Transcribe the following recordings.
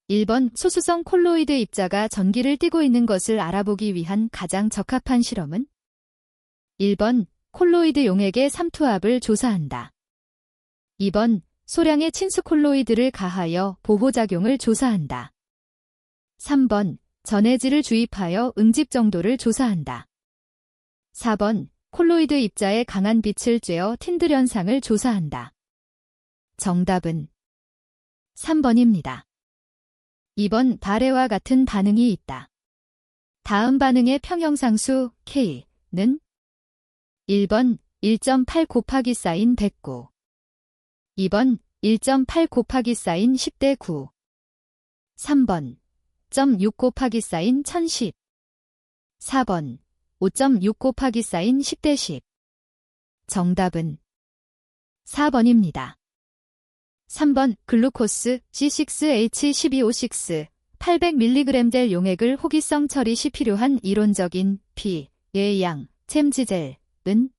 1번 소수성 콜로이드 입자가 전기를 띠고 있는 것을 알아보기 위한 가장 적합한 실험은? 1번 콜로이드 용액의 삼투압을 조사한다. 2번 소량의 친수 콜로이드를 가하여 보호작용을 조사한다. 3번 전해질을 주입하여 응집 정도를 조사한다. 4번 콜로이드 입자에 강한 빛을 쬐어 틴들 현상을 조사한다. 정답은 3번입니다. 2번 발해와 같은 반응이 있다. 다음 반응의 평형상수 K는 1번 1.8 곱하기 사인 109 2번 1.8 곱하기 사인 10대 9 3번 0.6 곱하기 사인 1010 4번 5.6 곱하기 사인 10대 10 정답은 4번입니다. 3번 글루코스 C6H12O6 800mg 될 용액을 호기성 처리 시 필요한 이론적인 P의 양, 챔지젤은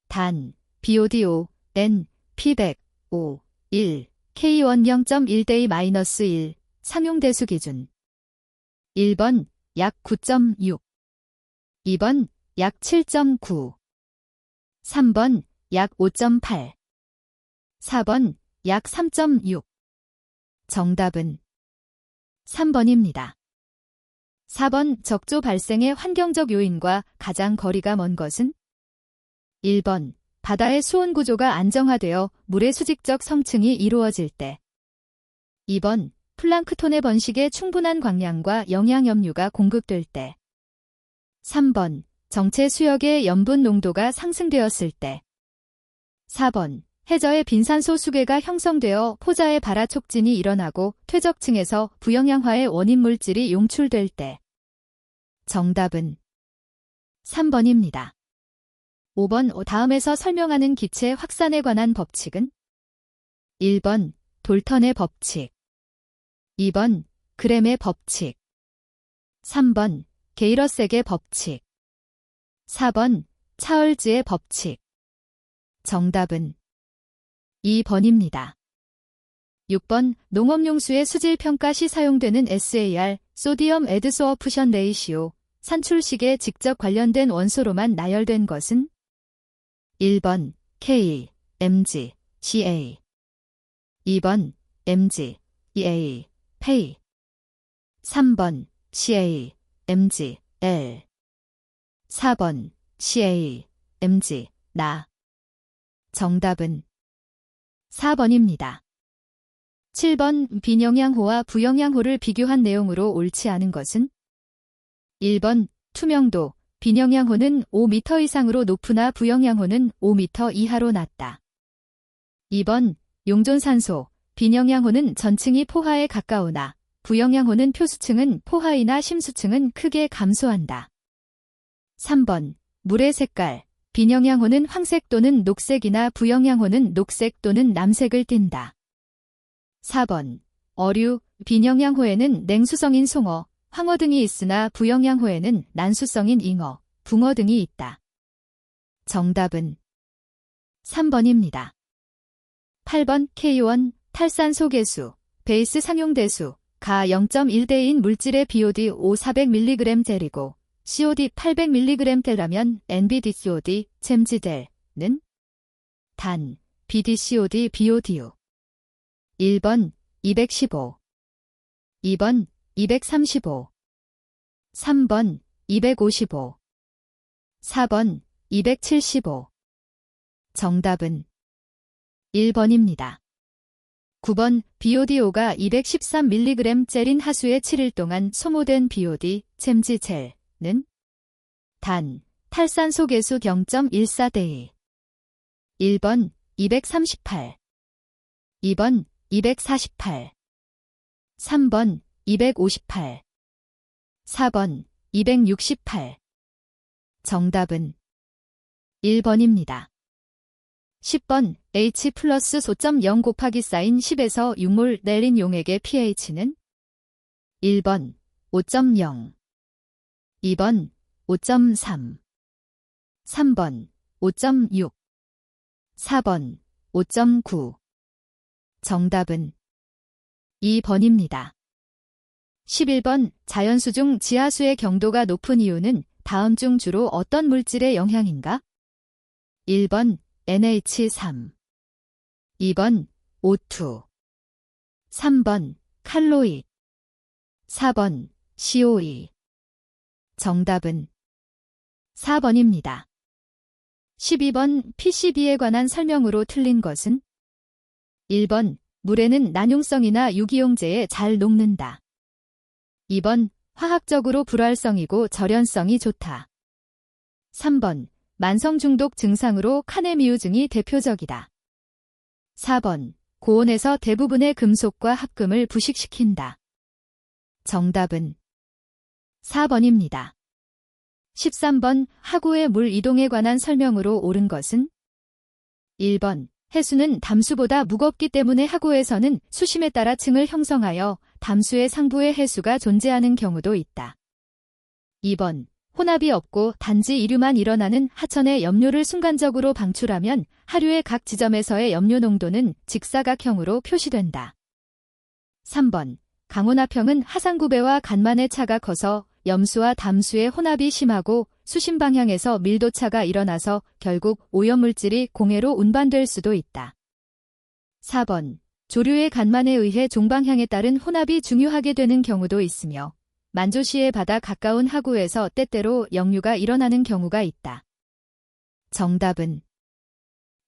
단, BODO, N, P100, O, 1, K1 0.1대2-1 상용대수 기준 1번 약 9.6 2번 약 7.9 3번 약 5.8 4번 약 3.6 정답은 3번입니다. 4번 적조 발생의 환경적 요인과 가장 거리가 먼 것은? 1번 바다의 수온 구조가 안정화되어 물의 수직적 성층이 이루어질 때 2번 플랑크톤의 번식에 충분한 광량과 영양염류가 공급될 때 3번 정체 수역의 염분 농도가 상승되었을 때 4번 해저의 빈산소 수계가 형성되어 포자의 발화 촉진이 일어나고 퇴적층에서 부영양화의 원인 물질이 용출될 때 정답은 3번입니다. 5번 다음에서 설명하는 기체 확산에 관한 법칙은? 1번 돌턴의 법칙 2번 그램의 법칙 3번 게이러색의 법칙 4번 차얼즈의 법칙 정답은 2번입니다. 6번 농업용수의 수질평가 시 사용되는 SAR, 소디엄 애드소어프션 레이시오, 산출식에 직접 관련된 원소로만 나열된 것은? 1번 K, Mg, Ga 2번 Mg, Ea, Pay 3번 Ca, Mg, L 4번 Ca, Mg, Na 정답은 4번입니다. 7번 빈영양호와 부영양호를 비교한 내용으로 옳지 않은 것은? 1번 투명도, 빈영양호는 5m 이상으로 높으나 부영양호는 5m 이하로 낮다. 2번 용존산소, 빈영양호는 전층이 포화에 가까우나 부영양호는 표수층은 포화이나 심수층은 크게 감소한다. 3번 물의 색깔, 빈영양호는 황색 또는 녹색이나 부영양호는 녹색 또는 남색을 띈다. 4번 어류, 빈영양호에는 냉수성인 송어, 황어 등이 있으나 부영양호에는 난수성인 잉어, 붕어 등이 있다. 정답은 3번입니다. 8번 K1 탈산소 계수, 베이스 상용대수, 가 0.1대인 물질의 BOD 400mg 젤이고 COD 800mg 텔라면 NBDCOD, 챔지델는 단, BDCOD, BODU 1번 215 2번 235 3번 255 4번 275 정답은 1번입니다. 9번 BODO가 213mg 젤인 하수에 7일 동안 소모된 BOD, 챔지젤는 단, 탈산소 계수 0.14대2 1번 238 2번 248 3번 258 4번 268 정답은 1번입니다. 10번 H 플러스 5.0 곱하기 사인 10에서 6몰 내린 용액의 pH는 1번 5.0 2번 5.3 3번 5.6 4번 5.9 정답은 2번입니다. 11번 자연수 중 지하수의 경도가 높은 이유는 다음 중 주로 어떤 물질의 영향인가? 1번 NH3 2번 O2 3번 칼로이 4번 CO2 정답은 4번입니다. 12번 PCB에 관한 설명으로 틀린 것은 1번 물에는 난용성이나 유기용제에 잘 녹는다. 2번 화학적으로 불활성이고 절연성이 좋다. 3번 만성중독 증상으로 카네미유증이 대표적이다. 4번 고온에서 대부분의 금속과 합금을 부식시킨다. 정답은 4번입니다. 13번 하구의 물 이동에 관한 설명으로 옳은 것은 1번 해수는 담수보다 무겁기 때문에 하구에서는 수심에 따라 층을 형성하여 담수의 상부에 해수가 존재하는 경우도 있다. 2번 혼합이 없고 단지 이류만 일어나는 하천의 염료를 순간적으로 방출하면 하류의 각 지점에서의 염료 농도는 직사각형으로 표시된다. 3번 강혼합형은 하상구배와 간만의 차가 커서 염수와 담수의 혼합이 심하고 수심 방향에서 밀도차가 일어나서 결국 오염물질이 공해로 운반될 수도 있다. 4번 조류의 간만에 의해 종방향에 따른 혼합이 중요하게 되는 경우도 있으며 만조시의 바다 가까운 하구에서 때때로 역류가 일어나는 경우가 있다. 정답은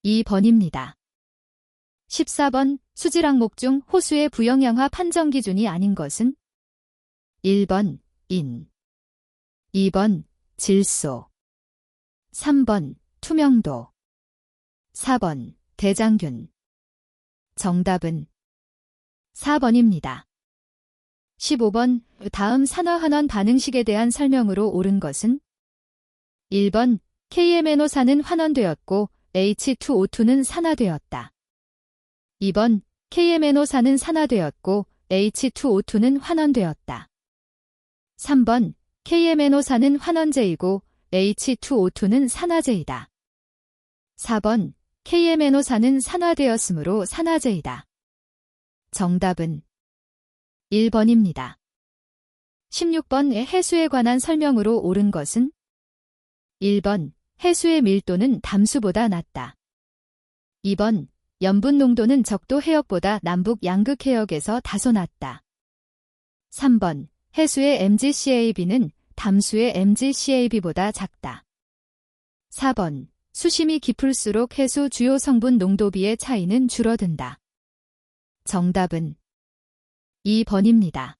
2번입니다. 14번 수질항목 중 호수의 부영양화 판정 기준이 아닌 것은 1번 인 2번 질소 3번 투명도 4번 대장균 정답은 4번입니다. 15번 다음 산화환원 반응식에 대한 설명으로 옳은 것은 1번 KMNO4는 환원되었고 H2O2는 산화되었다. 2번 KMNO4는 산화되었고 H2O2는 환원되었다. 3번 KMNO4는 환원제이고 H2O2는 산화제이다. 4번 KMNO4는 산화되었으므로 산화제이다. 정답은 1번입니다. 16번 해수에 관한 설명으로 옳은 것은 1번 해수의 밀도는 담수보다 낮다. 2번 염분 농도는 적도 해역보다 남북 양극 해역에서 다소 낮다. 3번 해수의 MgCAB는 담수의 MgCAB보다 작다. 4번 수심이 깊을수록 해수 주요 성분 농도비의 차이는 줄어든다. 정답은 2번입니다.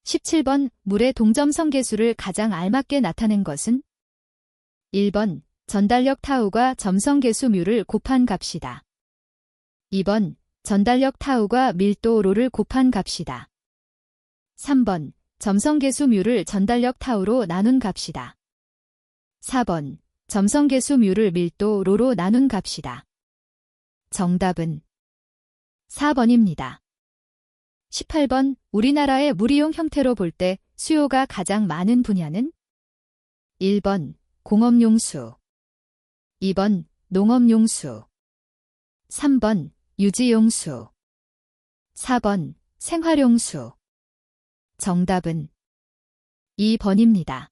17번 물의 동점성 계수를 가장 알맞게 나타낸 것은 1번 전달력 타우가 점성 계수 뮤를 곱한 값이다. 2번 전달력 타우가 밀도 로를 곱한 값이다. 3번 점성 계수 뮤를 전달력 타우로 나눈 값이다. 4번 점성 계수 뮤를 밀도 로로 나눈 값이다. 정답은 4번입니다. 18번 우리나라의 물이용 형태로 볼 때 수요가 가장 많은 분야는 1번 공업용수 2번 농업용수 3번 유지용수 4번 생활용수 정답은 2번입니다.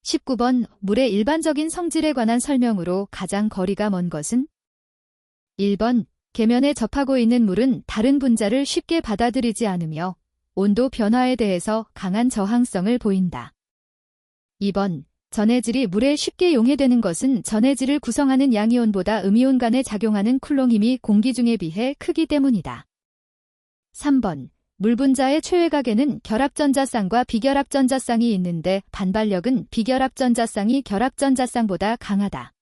19번 물의 일반적인 성질에 관한 설명으로 가장 거리가 먼 것은 1번 계면에 접하고 있는 물은 다른 분자를 쉽게 받아들이지 않으며 온도 변화에 대해서 강한 저항성을 보인다. 2번 전해질이 물에 쉽게 용해되는 것은 전해질을 구성하는 양이온보다 음이온 간에 작용하는 쿨롱 힘이 공기 중에 비해 크기 때문이다. 3번 물 분자의 최외각에는 결합전자쌍과 비결합전자쌍이 있는데 반발력은 비결합전자쌍이 결합전자쌍보다 강하다.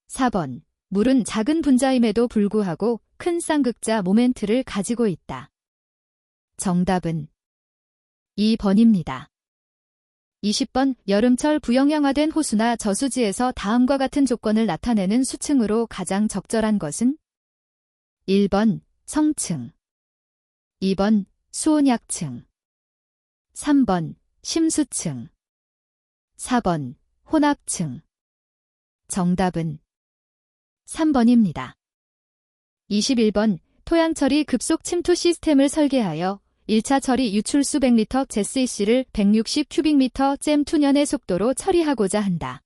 4번 물은 작은 분자임에도 불구하고 큰 쌍극자 모멘트를 가지고 있다. 정답은 2번입니다. 20번 여름철 부영양화된 호수나 저수지에서 다음과 같은 조건을 나타내는 수층으로 가장 적절한 것은 1번 성층 2번 수온약층 3번 심수층 4번 혼합층 정답은 3번입니다. 21번 토양처리 급속 침투 시스템을 설계하여 1차 처리 유출수 100리터 ZCC를 160 큐빅미터 잼2년의 속도로 처리하고자 한다.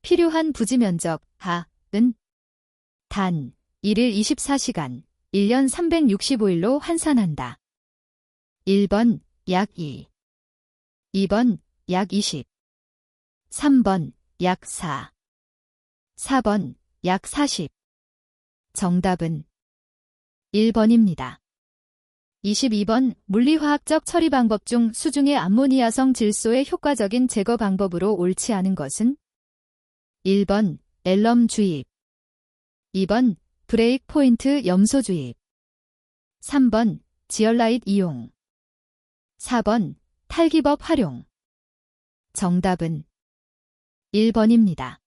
필요한 부지 면적, 은 단 1일 24시간, 1년 365일로 환산한다. 1번 약 2, 2번 약 20, 3번 약 4, 4번 약 40. 정답은 1번입니다. 22번 물리화학적 처리 방법 중 수중의 암모니아성 질소의 효과적인 제거 방법으로 옳지 않은 것은 1번 앨럼 주입, 2번 브레이크 포인트 염소 주입, 3번 지얼라이트 이용, 4번 탈기법 활용. 정답은 1번입니다.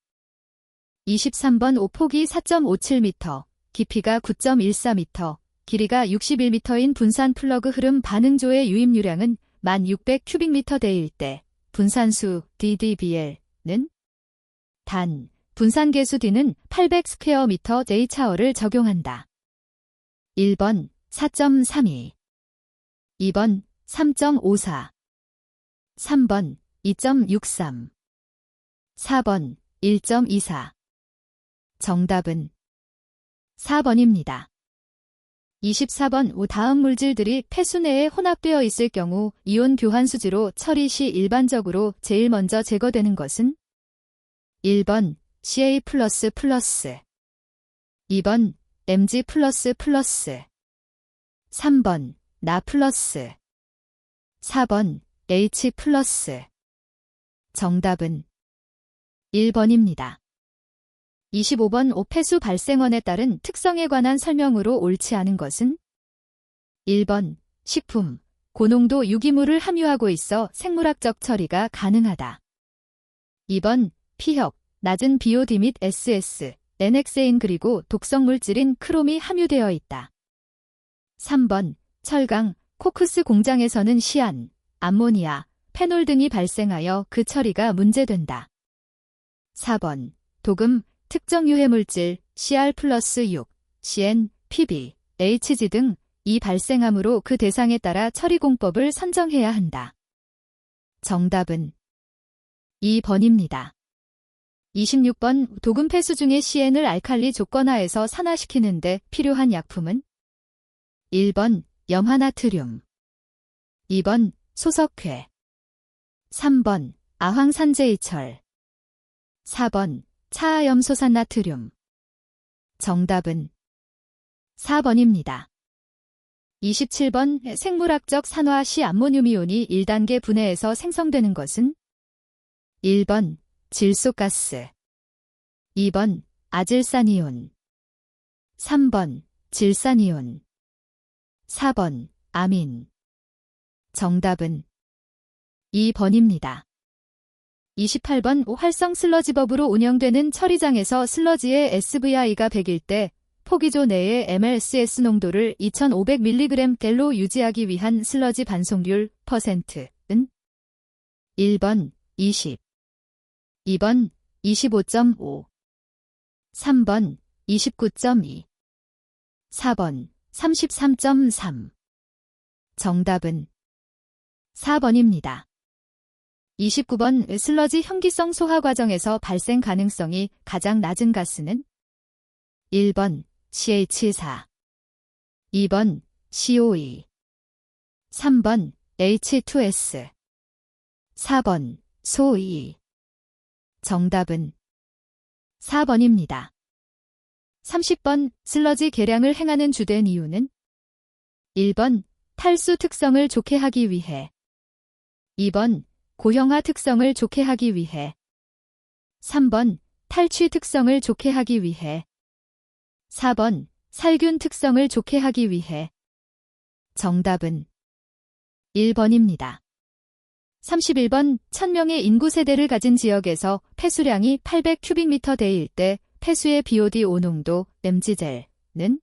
23번 오폭이 4.57m, 깊이가 9.14m, 길이가 61m인 분산 플러그 흐름 반응조의 유입유량은 1600 큐빅미터 대일 때 분산수 DDBL는 단 분산계수 D는 800 스퀘어 미터 J차어를 적용한다. 1번 4.32, 2번 3.54, 3번 2.63, 4번 1.24. 정답은 4번입니다. 24번 다음 물질들이 폐수 내에 혼합되어 있을 경우 이온 교환 수지로 처리 시 일반적으로 제일 먼저 제거되는 것은 1번 Ca++, 2번 Mg++, 3번 나+, 4번 H+. 정답은 1번입니다. 25번 폐수 발생원에 따른 특성에 관한 설명으로 옳지 않은 것은 1번 식품, 고농도 유기물을 함유하고 있어 생물학적 처리가 가능하다. 2번 피혁, 낮은 BOD 및 SS, NX에인 그리고 독성물질인 크롬이 함유되어 있다. 3번 철강, 코크스 공장에서는 시안, 암모니아, 페놀 등이 발생하여 그 처리가 문제된다. 4번 도금, 특정 유해물질 CR+6, CN, PB, HG 등 이 발생하므로 그 대상에 따라 처리공법을 선정해야 한다. 정답은 2번입니다. 26번 도금 폐수 중의 CN을 알칼리 조건하에서 산화시키는 데 필요한 약품은 1번 염화나트륨, 2번 소석회, 3번 아황산제이철, 4번 차염소산나트륨. 정답은 4번입니다. 27번 생물학적 산화 시 암모늄이온이 1단계 분해에서 생성되는 것은 1번 질소가스, 2번 아질산이온, 3번 질산이온, 4번 아민. 정답은 2번입니다. 28번 활성 슬러지법으로 운영되는 처리장에서 슬러지의 SVI가 100일 때 포기조 내의 MLSS 농도를 2500mg/로 유지하기 위한 슬러지 반송률 %은 1번 20, 2번 25.5, 3번 29.2, 4번 33.3. 정답은 4번입니다. 29번 슬러지 현기성 소화 과정에서 발생 가능성이 가장 낮은 가스는 1번 CH4, 2번 CO2, 3번 H2S, 4번 소2. 정답은 4번입니다. 30번 슬러지 계량을 행하는 주된 이유는 1번 탈수 특성을 좋게 하기 위해, 2번 고형화 특성을 좋게 하기 위해, 3번 탈취 특성을 좋게 하기 위해, 4번 살균 특성을 좋게 하기 위해. 정답은 1번입니다. 31번 1000명의 인구 세대를 가진 지역에서 폐수량이 800 큐빅미터 대일 때 폐수의 BOD 오농도 Mg젤는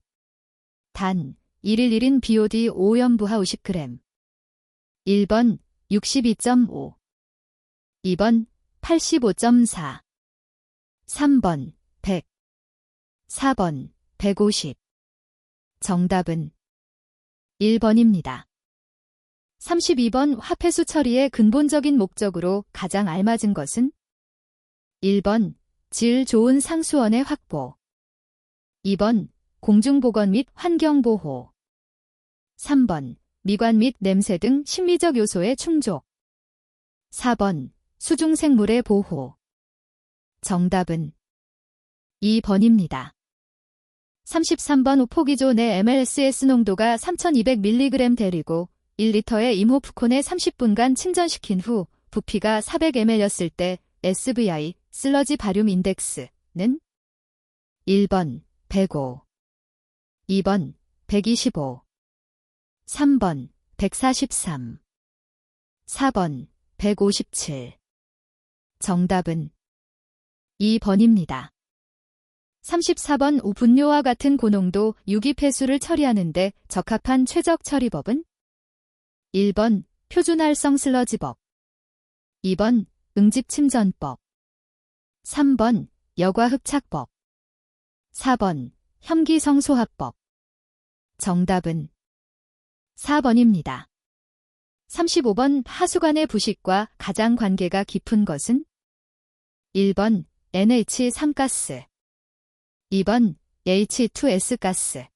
단 1일 1인 BOD 5연부하 50g. 1번 62.5, 2번 85.4, 3번 100, 4번 150. 정답은 1번입니다. 32번 화폐수 처리의 근본적인 목적으로 가장 알맞은 것은 1번 질 좋은 상수원의 확보 2번 공중보건 및 환경보호 3번 미관 및 냄새 등 심리적 요소의 충족 4번 수중생물의 보호 정답은 2번입니다. 33번 포기조 내 MLSS 농도가 3200mg 대리고 1리터의 임호프콘에 30분간 침전시킨 후 부피가 400ml였을 때 SVI 슬러지 바륨 인덱스는 1번 105, 2번 125, 3번 143, 4번 157. 정답은 2번입니다. 34번 분뇨와 같은 고농도 유기폐수를 처리하는데 적합한 최적 처리법은 1번 표준활성 슬러지법 2번 응집침전법 3번 여과흡착법 4번 혐기성소합법 정답은 4번입니다. 35번 하수관의 부식과 가장 관계가 깊은 것은 1번 NH3가스 2번 H2S가스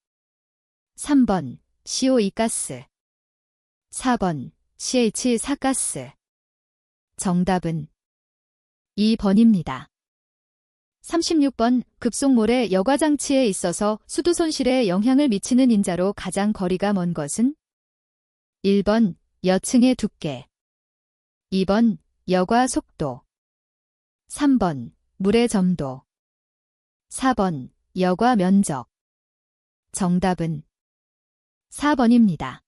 3번 CO2가스 4번 CH4가스 정답은 2번입니다. 36번 급속모래 여과장치에 있어서 수도 손실에 영향을 미치는 인자로 가장 거리가 먼 것은 1번 여층의 두께 2번 여과 속도 3번 물의 점도 4번 여과 면적 정답은 4번입니다.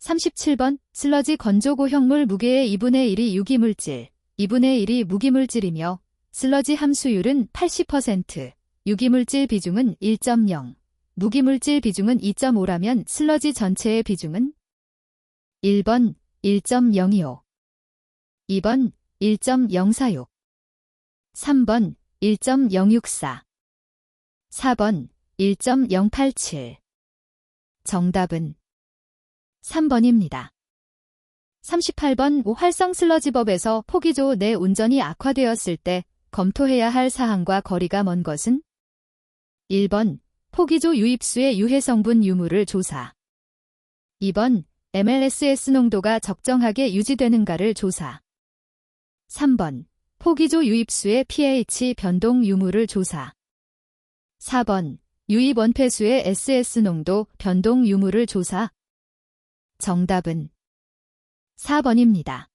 37번 슬러지 건조고형물 무게의 2분의 1이 유기물질, 2분의 1이 무기물질이며 슬러지 함수율은 80%, 유기물질 비중은 1.0, 무기물질 비중은 2.5라면 슬러지 전체의 비중은 1번 1.025, 2번 1.046, 3번 1.064, 4번 1.087. 정답은 3번입니다. 38번 활성 슬러지법에서 포기조 내 온전히 악화되었을 때 검토해야 할 사항과 거리가 먼 것은 1번 포기조 유입수의 유해성분 유무를 조사 2번 MLSS 농도가 적정하게 유지되는가를 조사 3번 포기조 유입수의 pH 변동 유무를 조사 4번 유입 원폐수의 SS 농도 변동 유무를 조사 정답은 4번입니다.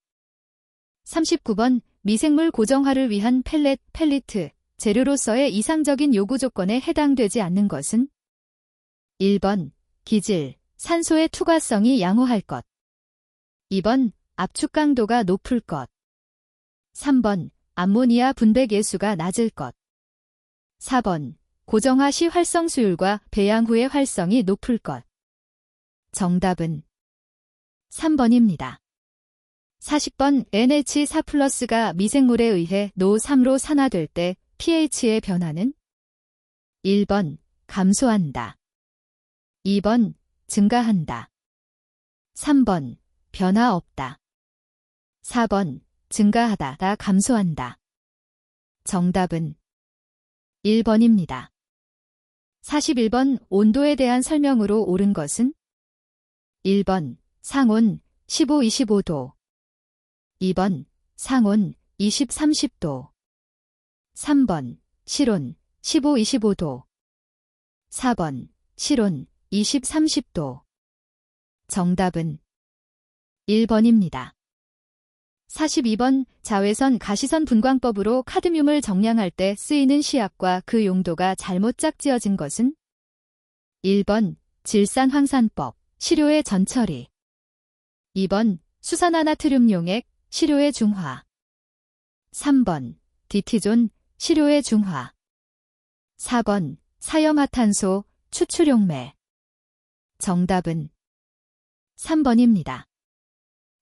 39번 미생물 고정화를 위한 펠리트, 재료로서의 이상적인 요구 조건에 해당되지 않는 것은 1번 기질, 산소의 투과성이 양호할 것 2번 압축 강도가 높을 것 3번 암모니아 분배 계수가 낮을 것 4번 고정화 시 활성 수율과 배양 후의 활성이 높을 것 정답은 3번입니다. 40번 NH4+가 미생물에 의해 NO3로 산화될 때 pH의 변화는 1번 감소한다. 2번 증가한다. 3번 변화 없다. 4번 증가하다 감소한다. 정답은 1번입니다. 41번 온도에 대한 설명으로 옳은 것은 1번 상온 15-25도 2번 상온 20-30도 3번 실온 15-25도 4번 실온 20-30도 정답은 1번입니다. 42번 자외선 가시선 분광법으로 카드뮴을 정량할 때 쓰이는 시약과 그 용도가 잘못 짝지어진 것은 1번 질산황산법 시료의 전처리 2번 수산화나트륨 용액 시료의 중화 3번 디티존 시료의 중화 4번 사염화탄소 추출용매 정답은 3번입니다.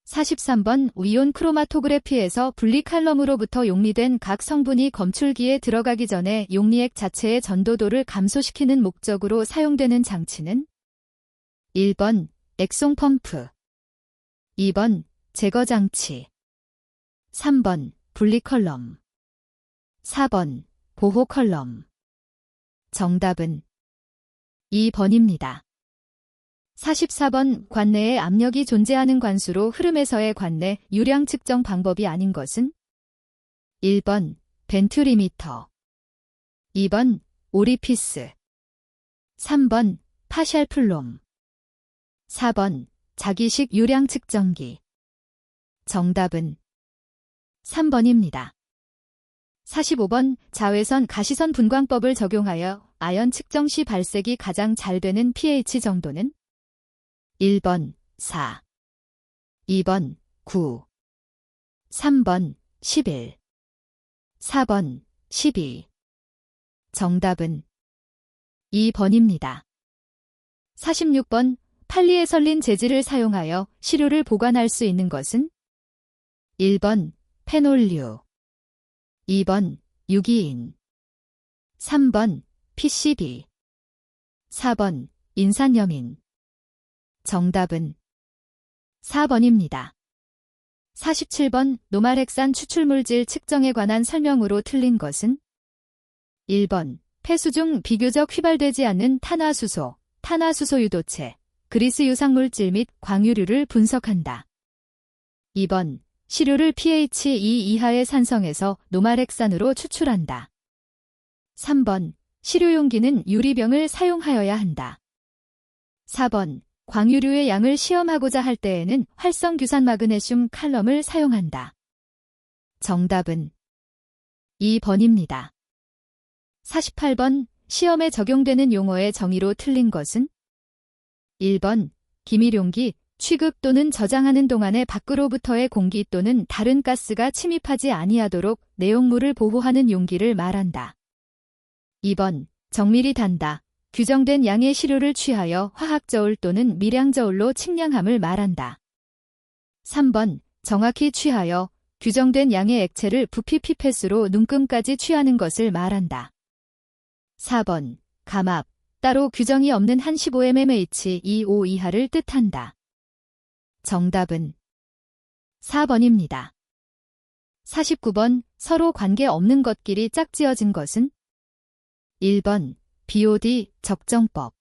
43번 이온 크로마토그래피에서 분리 칼럼으로부터 용리된 각 성분이 검출기에 들어가기 전에 용리액 자체의 전도도를 감소시키는 목적으로 사용되는 장치는 1번 액송 펌프 2번 제거장치. 3번 분리컬럼. 4번 보호컬럼. 정답은 2번입니다. 44번 관내에 압력이 존재하는 관수로 흐름에서의 관내 유량 측정 방법이 아닌 것은? 1번 벤투리미터. 2번 오리피스. 3번 파셜 플롬. 4번 자기식 유량 측정기. 정답은 3번입니다. 45번 자외선 가시선 분광법을 적용하여 아연 측정 시 발색이 가장 잘 되는 pH 정도는? 1번 4. 2번 9. 3번 11. 4번 12. 정답은 2번입니다. 46번 판리에설린 재질을 사용하여 시료를 보관할 수 있는 것은? 1번 페놀류. 2번 유기인. 3번 PCB. 4번 인산염인. 정답은 4번입니다. 47번 노말핵산 추출물질 측정에 관한 설명으로 틀린 것은? 1번 폐수 중 비교적 휘발되지 않는 탄화수소, 탄화수소 유도체, 그리스 유상물질 및 광유류를 분석한다. 2번 시료를 pH 2 이하의 산성에서 노말핵산으로 추출한다. 3번 시료용기는 유리병을 사용하여야 한다. 4번 광유류의 양을 시험하고자 할 때에는 활성규산 마그네슘 칼럼을 사용한다. 정답은 2번입니다. 48번 시험에 적용되는 용어의 정의로 틀린 것은? 1번 기밀용기, 취급 또는 저장하는 동안에 밖으로부터의 공기 또는 다른 가스가 침입하지 아니하도록 내용물을 보호하는 용기를 말한다. 2번 정밀히 단다, 규정된 양의 시료를 취하여 화학저울 또는 미량저울로 측량함을 말한다. 3번 정확히 취하여 규정된 양의 액체를 부피 피펫으로 눈금까지 취하는 것을 말한다. 4번 감압, 따로 규정이 없는 한 15mmH 2O 이하를 뜻한다. 정답은 4번입니다. 49번 서로 관계없는 것끼리 짝지어진 것은? 1번 BOD 적정법.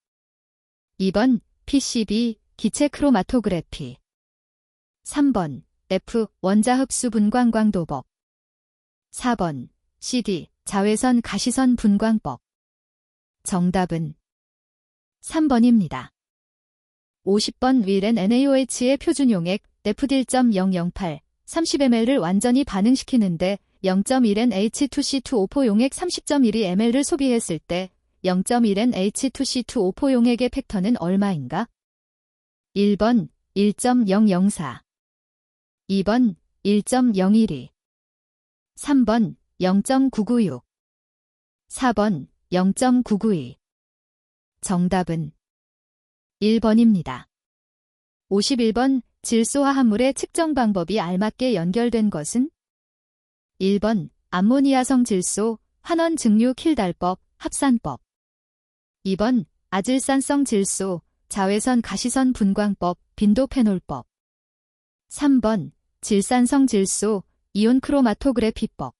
2번 PCB 기체 크로마토그래피. 3번 F 원자흡수 분광광도법. 4번 CD 자외선 가시선 분광법. 정답은 3번입니다. 50번 윌앤 NaOH의 표준용액 데프1.008 30ml를 완전히 반응시키는데 0.1N H2C2O4 용액 30.12ml를 소비했을 때 0.1N H2C2O4 용액의 팩터는 얼마인가? 1번 1.004. 2번 1.012. 3번 0.996. 4번 0.992. 정답은 1번입니다. 51번 질소화 합물의 측정 방법이 알맞게 연결된 것은? 1번 암모니아성 질소, 환원 증류 킬달법, 합산법. 2번 아질산성 질소, 자외선 가시선 분광법, 빈도페놀법. 3번 질산성 질소, 이온 크로마토그래피법.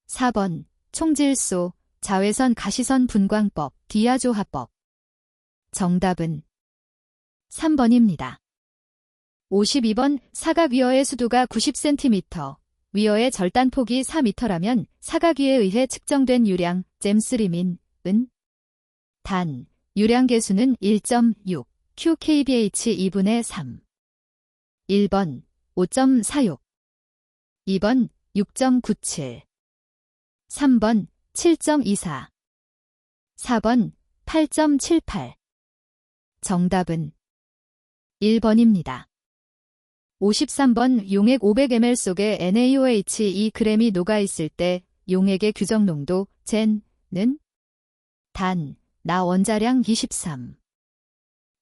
4번 총질소, 자외선 가시선 분광법, 디아조합법. 정답은 3번입니다. 52번 사각위어의 수두가 90cm, 위어의 절단폭이 4m라면 사각위에 의해 측정된 유량, 잼스리민, 은? 단, 유량 계수는 1.6, qkbh 2분의 3. 1번 5.46. 2번 6.97. 3번 7.24. 4번 8.78. 정답은 1번입니다. 53번 용액 500ml 속에 NaOH 2g이 녹아있을 때 용액의 규정 농도 젠는? 단, 나 원자량 23.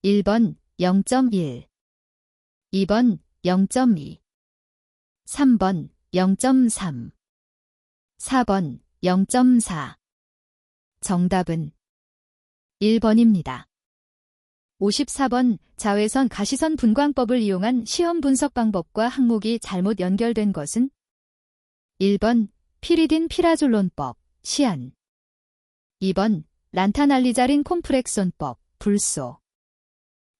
1번 0.1. 2번 0.2. 3번 0.3. 4번 0.4. 정답은 1번입니다. 54번 자외선 가시선 분광법을 이용한 시험 분석 방법과 항목이 잘못 연결된 것은? 1번 피리딘 피라졸론법, 시안. 2번 란타날리자린 콤프렉손법, 불소.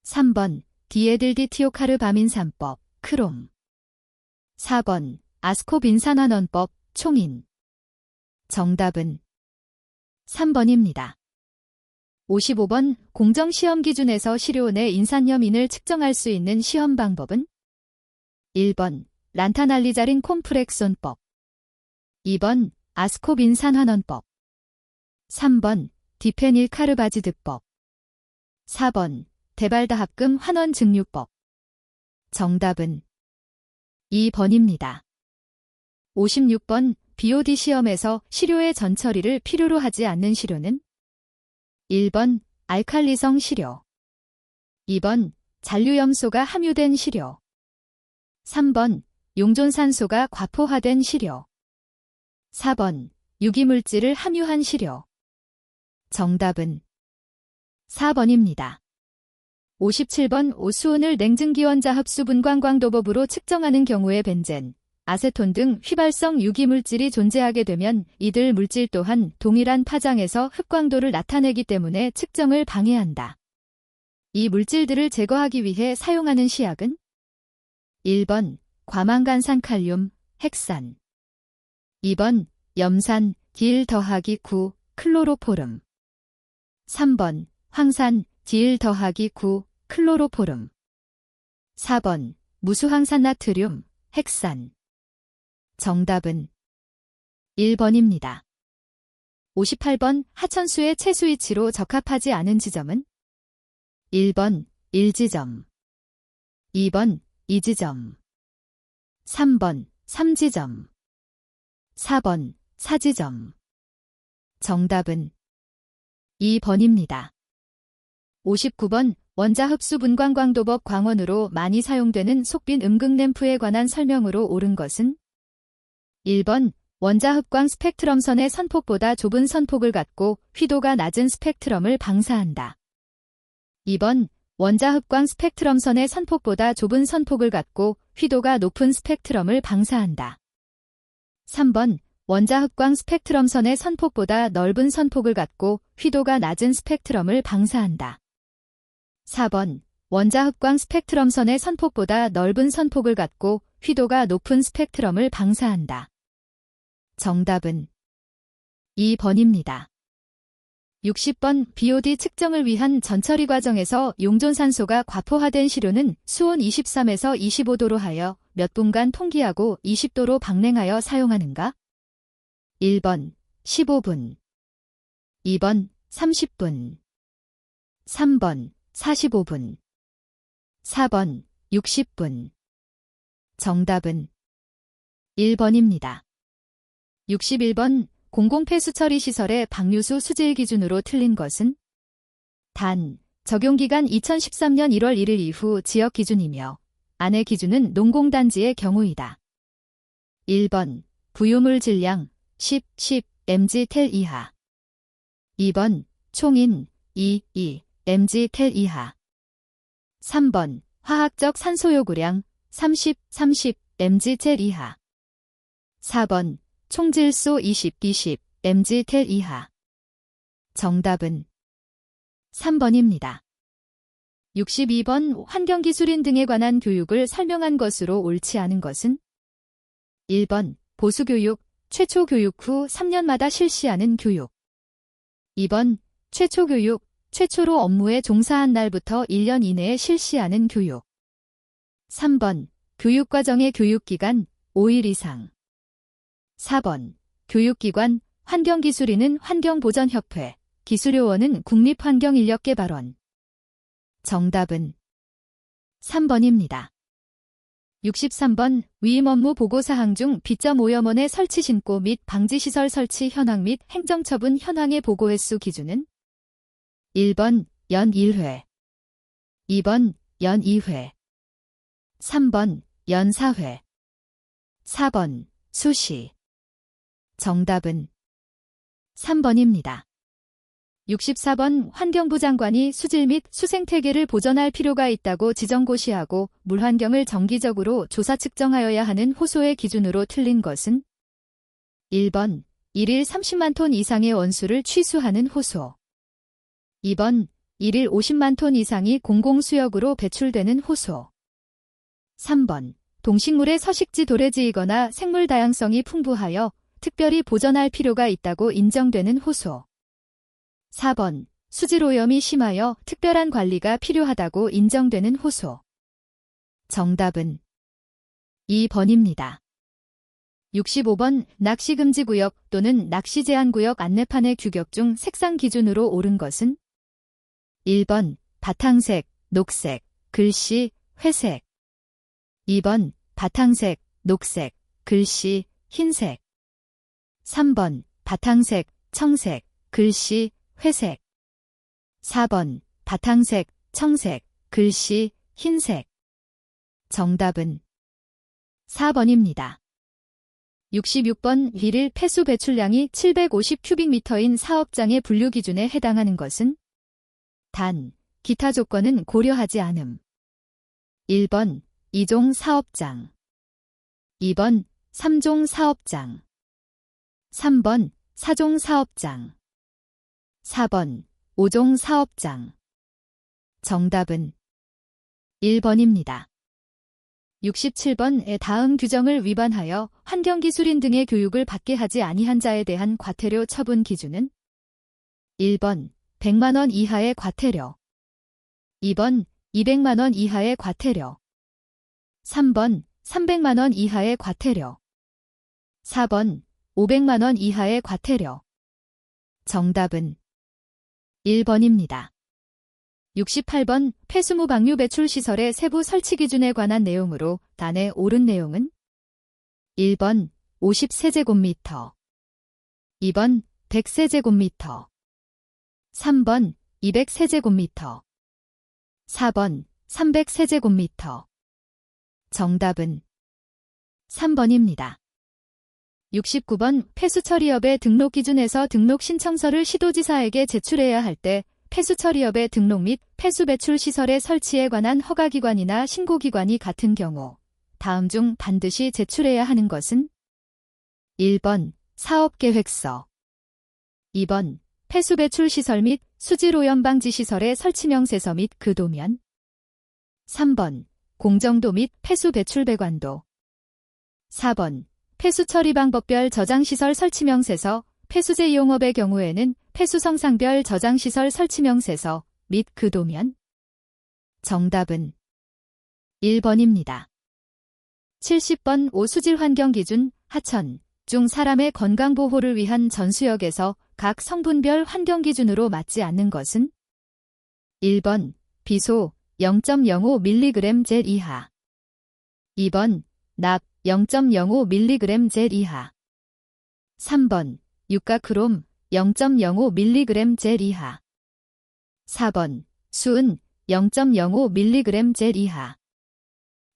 3번 디에딜디티오카르바민3법, 크롬. 4번 아스코빈산환원법, 총인. 정답은 3번입니다. 55번 공정시험 기준에서 시료온의 인산염인을 측정할 수 있는 시험 방법은? 1번 란타날리자린 콤프렉손법. 2번 아스코빈산환원법. 3번 디페닐카르바지드법. 4번 데발다합금 환원 증류법. 정답은 2번입니다. 56번 BOD 시험에서 시료의 전처리를 필요로 하지 않는 시료는? 1번 알칼리성 시료. 2번 잔류염소가 함유된 시료. 3번 용존산소가 과포화된 시료. 4번 유기물질을 함유한 시료. 정답은 4번입니다. 57번 오수온을 냉증기원자 흡수 분광광도법으로 측정하는 경우에 벤젠, 아세톤 등 휘발성 유기물질이 존재하게 되면 이들 물질 또한 동일한 파장에서 흡광도를 나타내기 때문에 측정을 방해한다. 이 물질들을 제거하기 위해 사용하는 시약은? 1번 과망간산 칼륨, 핵산. 2번 염산, 딜 더하기 9, 클로로포름. 3번 황산, 딜 더하기 9, 클로로포름. 4번 무수황산나트륨, 핵산. 정답은 1번입니다. 58번 하천수의 채수 위치로 적합하지 않은 지점은? 1번 1지점. 2번 2지점. 3번 3지점. 4번 4지점. 정답은 2번입니다. 59번 원자흡수 분광광도법 광원으로 많이 사용되는 속빈 음극램프에 관한 설명으로 옳은 것은? 1번 원자흡광 스펙트럼선의 선폭보다 좁은 선폭을 갖고 휘도가 낮은 스펙트럼을 방사한다. 2번 원자흡광 스펙트럼선의 선폭보다 좁은 선폭을 갖고 휘도가 높은 스펙트럼을 방사한다. 3번 원자흡광 스펙트럼선의 선폭보다 넓은 선폭을 갖고 휘도가 낮은 스펙트럼을 방사한다. 4번 원자흡광 스펙트럼선의 선폭보다 넓은 선폭을 갖고 휘도가 높은 스펙트럼을 방사한다. 정답은 2번입니다. 60번 BOD 측정을 위한 전처리 과정에서 용존산소가 과포화된 시료는 수온 23에서 25도로 하여 몇 분간 통기하고 20도로 방냉하여 사용하는가? 1번 15분. 2번 30분. 3번 45분. 4번 60분. 정답은 1번입니다. 61번 공공폐수처리시설의 방류수 수질 기준으로 틀린 것은? 단, 적용기간 2013년 1월 1일 이후 지역 기준이며 안의 기준은 농공단지의 경우이다. 1번 부유물 질량 10 mg/텔 이하. 2번 총인 2 mg/텔 이하. 3번 화학적 산소 요구량 30 mg/텔 이하. 4번 총질소 20 mg/텔 이하. 정답은 3번입니다. 62번 환경기술인 등에 관한 교육을 설명한 것으로 옳지 않은 것은? 1번 보수교육, 최초 교육 후 3년마다 실시하는 교육. 2번 최초 교육, 최초로 업무에 종사한 날부터 1년 이내에 실시하는 교육. 3번 교육과정의 교육기간 5일 이상. 4번 교육기관 환경기술인은 환경보전협회, 기술요원은 국립환경인력개발원. 정답은 3번입니다. 63번 위임 업무 보고사항 중 B.5염원의 설치 신고 및 방지시설 설치 현황 및 행정처분 현황의 보고 횟수 기준은? 1번 연 1회. 2번 연 2회. 3번 연 4회. 4번 수시. 정답은 3번입니다. 64번 환경부 장관이 수질 및 수생태계를 보전할 필요가 있다고 지정고시하고 물환경을 정기적으로 조사 측정하여야 하는 호소의 기준으로 틀린 것은 1번 1일 30만 톤 이상의 원수를 취수하는 호소 2번 1일 50만 톤 이상이 공공수역으로 배출되는 호소 3번 동식물의 서식지 도래지이거나 생물 다양성이 풍부하여 특별히 보전할 필요가 있다고 인정되는 호소 4번 수질오염이 심하여 특별한 관리가 필요하다고 인정되는 호소 정답은 2번입니다. 65번 낚시금지구역 또는 낚시제한구역 안내판의 규격 중 색상 기준으로 옳은 것은 1번 바탕색, 녹색, 글씨, 회색 2번 바탕색, 녹색, 글씨, 흰색 3번 바탕색, 청색, 글씨, 회색 4번 바탕색, 청색, 글씨, 흰색 정답은 4번입니다. 66번 1일 폐수 배출량이 750큐빅미터인 사업장의 분류 기준에 해당하는 것은 단, 기타 조건은 고려하지 않음 1번 2종 사업장 2번 3종 사업장 3번 4종 사업장 4번 5종 사업장 정답은 1번입니다. 67번의 다음 규정을 위반하여 환경기술인 등의 교육을 받게 하지 아니한 자에 대한 과태료 처분 기준은 1번 100만원 이하의 과태료 2번 200만원 이하의 과태료 3번 300만원 이하의 과태료 4번 500만원 이하의 과태료 정답은 1번입니다. 68번 폐수무 방류 배출 시설의 세부 설치 기준에 관한 내용으로 단에 옳은 내용은 1번 50세제곱미터 2번 100세제곱미터 3번 200세제곱미터 4번 300세제곱미터 정답은 3번입니다. 69번 폐수처리업의 등록 기준에서 등록 신청서를 시도지사에게 제출해야 할 때 폐수처리업의 등록 및 폐수배출 시설의 설치에 관한 허가기관이나 신고기관이 같은 경우 다음 중 반드시 제출해야 하는 것은 1번 사업계획서 2번 폐수배출 시설 및 수질오염 방지 시설의 설치 명세서 및 그 도면 3번 공정도 및 폐수배출 배관도 4번 폐수처리 방법별 저장시설 설치 명세서 폐수제 이용업의 경우에는 폐수성상별 저장시설 설치 명세서 및 그 도면 정답은 1번입니다. 70번 오수질 환경기준 하천 중 사람의 건강보호를 위한 전수역에서 각 성분별 환경기준으로 맞지 않는 것은 1번 비소 0.05mg 젤 이하 2번 납 0.05mg 젤 이하 3번 유가크롬 0.05mg 젤 이하 4번 수은 0.05mg 젤 이하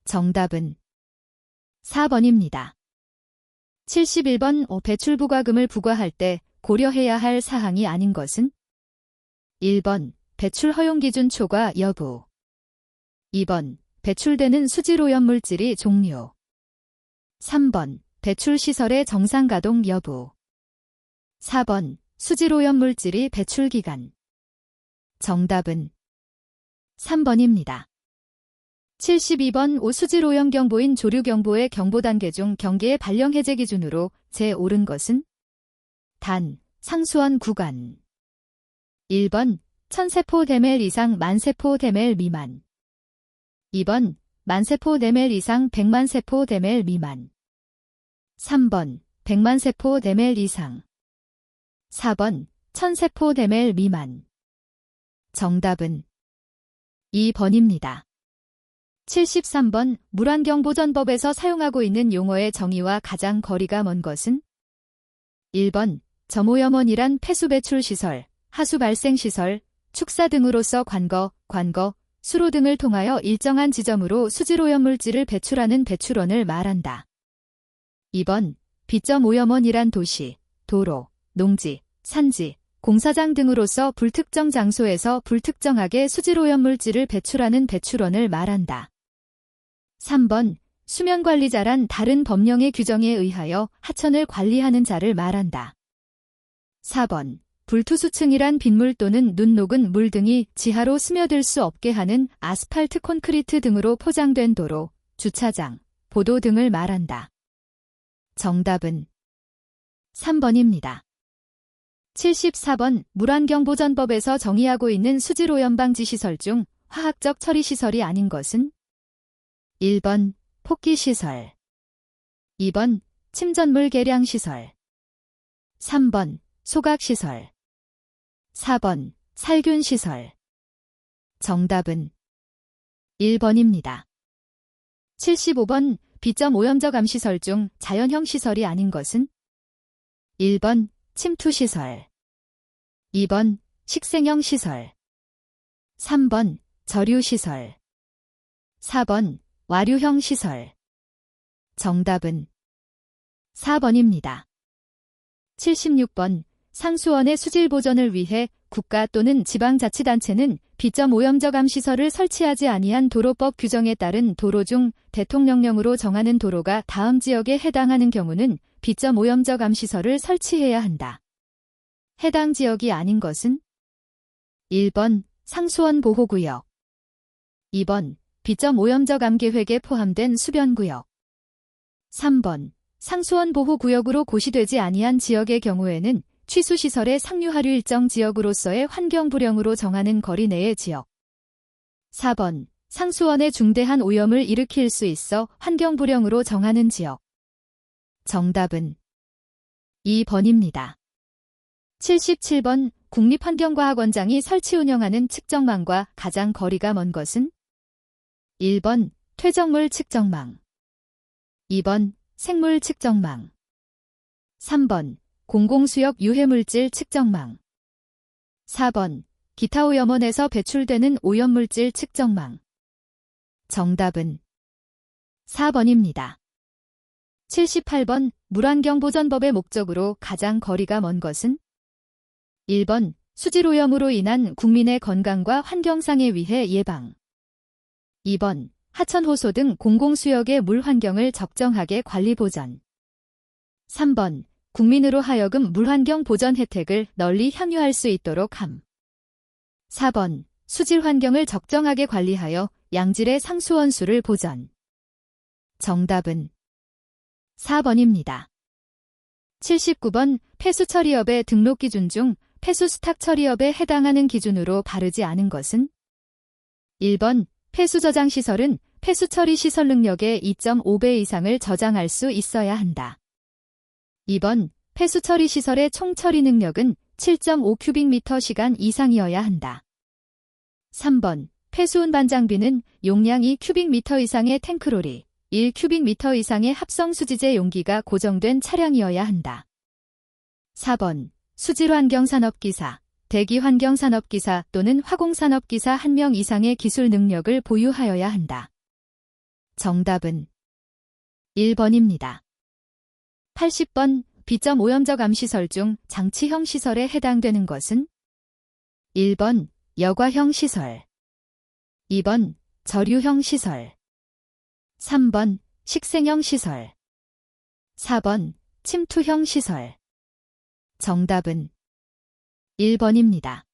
정답은 4번입니다. 71번 배출부과금을 부과할 때 고려해야 할 사항이 아닌 것은 1번 배출 허용기준 초과 여부 2번 배출되는 수질오염 물질이 종류 3번 배출시설의 정상가동 여부 4번 수질오염 물질이 배출기간 정답은 3번입니다. 72번 오수질오염 경보인 조류경보의 경보단계 중 경계의 발령해제 기준으로 제 옳은 것은 단, 상수원 구간 1번 1000세포/dml 이상 만세포/dml 미만 2번 만세포/dml 이상 100만세포/dml 미만 3번 100만세포/dml 이상 4번 1000세포/dml 미만 정답은 2번입니다. 73번 물환경보전법에서 사용하고 있는 용어의 정의와 가장 거리가 먼 것은 1번 점오염원이란 폐수배출시설, 하수발생시설, 축사 등으로서 관거, 수로 등을 통하여 일정한 지점으로 수질오염물질을 배출하는 배출원을 말한다. 2번 비점오염원이란 도시, 도로, 농지, 산지, 공사장 등으로서 불특정 장소에서 불특정하게 수질오염물질을 배출하는 배출원을 말한다. 3번 수면관리자란 다른 법령의 규정에 의하여 하천을 관리하는 자를 말한다. 4번 불투수층이란 빗물 또는 눈 녹은 물 등이 지하로 스며들 수 없게 하는 아스팔트 콘크리트 등으로 포장된 도로, 주차장, 보도 등을 말한다. 정답은 3번입니다. 74번 물환경보전법에서 정의하고 있는 수질오염방지 시설 중 화학적 처리시설이 아닌 것은? 1번 폭기시설, 2번 침전물 계량시설, 3번 소각시설, 4번 살균시설. 정답은 1번입니다. 75번 비점오염적 암시설 중 자연형 시설이 아닌 것은? 1번 침투시설, 2번 식생형 시설, 3번 저류시설, 4번 와류형 시설. 정답은 4번입니다. 76번 상수원의 수질 보전을 위해 국가 또는 지방자치단체는 비점오염적 암시설을 설치하지 아니한 도로법 규정에 따른 도로 중 대통령령으로 정하는 도로가 다음 지역에 해당하는 경우는 비점오염적 암시설을 설치해야 한다. 해당 지역이 아닌 것은? 1번 상수원 보호구역, 2번 비점오염적 암계획에 포함된 수변구역, 3번 상수원 보호구역으로 고시되지 아니한 지역의 경우에는 취수시설의 상류하류 일정 지역으로서의 환경불량으로 정하는 거리 내의 지역. 4번 상수원의 중대한 오염을 일으킬 수 있어 환경불량으로 정하는 지역. 정답은 2번입니다. 77번 국립환경과학원장이 설치 운영하는 측정망과 가장 거리가 먼 것은? 1번 퇴적물 측정망, 2번 생물 측정망, 3번 공공수역 유해물질 측정망, 4번 기타 오염원에서 배출되는 오염물질 측정망. 정답은 4번입니다. 78번 물환경보전법의 목적으로 가장 거리가 먼 것은? 1번 수질오염으로 인한 국민의 건강과 환경상해 위해 예방, 2번 하천 호소 등 공공수역의 물 환경을 적정하게 관리 보전, 3번 국민으로 하여금 물환경 보전 혜택을 널리 향유할 수 있도록 함, 4번 수질 환경을 적정하게 관리하여 양질의 상수원 수를 보전. 정답은 4번입니다. 79번 폐수처리업의 등록 기준 중 폐수 수탁 처리업에 해당하는 기준으로 바르지 않은 것은? 1번 폐수 저장 시설은 폐수 처리 시설 능력의 2.5배 이상을 저장할 수 있어야 한다. 2번 폐수 처리 시설의 총 처리 능력은 7.5큐빅미터 시간 이상이어야 한다. 3번 폐수 운반 장비는 용량 2큐빅미터 이상의 탱크로리, 1큐빅미터 이상의 합성 수지제 용기가 고정된 차량이어야 한다. 4번 수질환경산업기사, 대기환경산업기사 또는 화공산업기사 1명 이상의 기술 능력을 보유하여야 한다. 정답은 1번입니다. 80번 비점오염적 암시설 중 장치형 시설에 해당되는 것은? 1번 여과형 시설, 2번 저류형 시설, 3번 식생형 시설, 4번 침투형 시설. 정답은 1번입니다.